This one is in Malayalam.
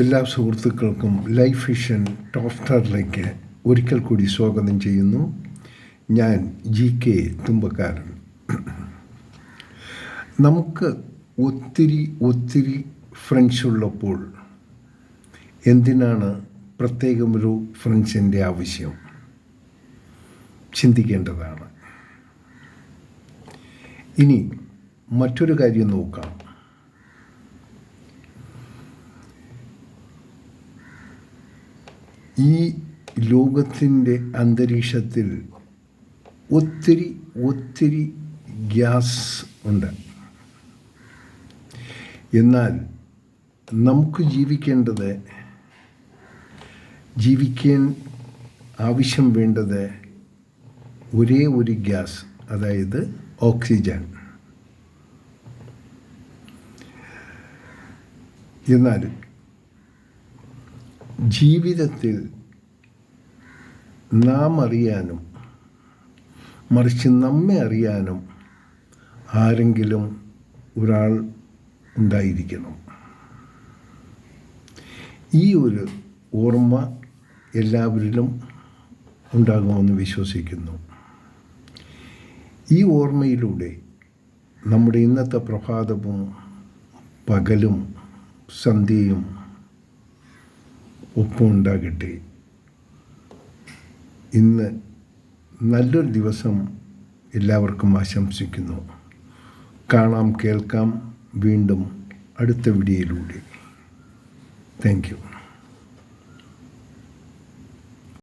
എല്ലാ സുഹൃത്തുക്കൾക്കും ലൈഫ് വിഷൻ ടോപ്പ് സ്റ്റാറിലേക്ക് ഒരിക്കൽ കൂടി സ്വാഗതം ചെയ്യുന്നു. ഞാൻ GK തുമ്പക്കാരൻ. നമുക്ക് ഒത്തിരി ഫ്രണ്ട്സ് ഉള്ളപ്പോൾ എന്തിനാണ് പ്രത്യേകമൊരു ഫ്രണ്ട്സിൻ്റെ ആവശ്യം? ചിന്തിക്കേണ്ടതാണ്. ഇനി മറ്റൊരു കാര്യം നോക്കാം. ഈ ലോകത്തിൻ്റെ അന്തരീക്ഷത്തിൽ ഒത്തിരി ഗ്യാസ് ഉണ്ട്. എന്നാൽ നമുക്ക് ജീവിക്കാൻ ആവശ്യം വേണ്ടത് ഒരേ ഒരു ഗ്യാസ്, അതായത് ഓക്സിജൻ. എന്നാൽ ജീവിതത്തിൽ നാം അറിയാനും മറിച്ച് നമ്മെ അറിയാനും ആരെങ്കിലും ഒരാൾ ഉണ്ടായിരിക്കണം. ഈ ഒരു ഓർമ്മ എല്ലാവരിലും ഉണ്ടാകുമെന്ന് വിശ്വസിക്കുന്നു. ഈ ഓർമ്മയിലൂടെ നമ്മുടെ ഇന്നത്തെ പ്രഭാതവും പകലും സന്ധ്യയും ഒപ്പം ഉണ്ടാകട്ടെ. ഇന്ന് നല്ലൊരു ദിവസം എല്ലാവർക്കും ആശംസിക്കുന്നു. കാണാം, കേൾക്കാം വീണ്ടും അടുത്ത വീഡിയോയിലൂടെ. Thank you.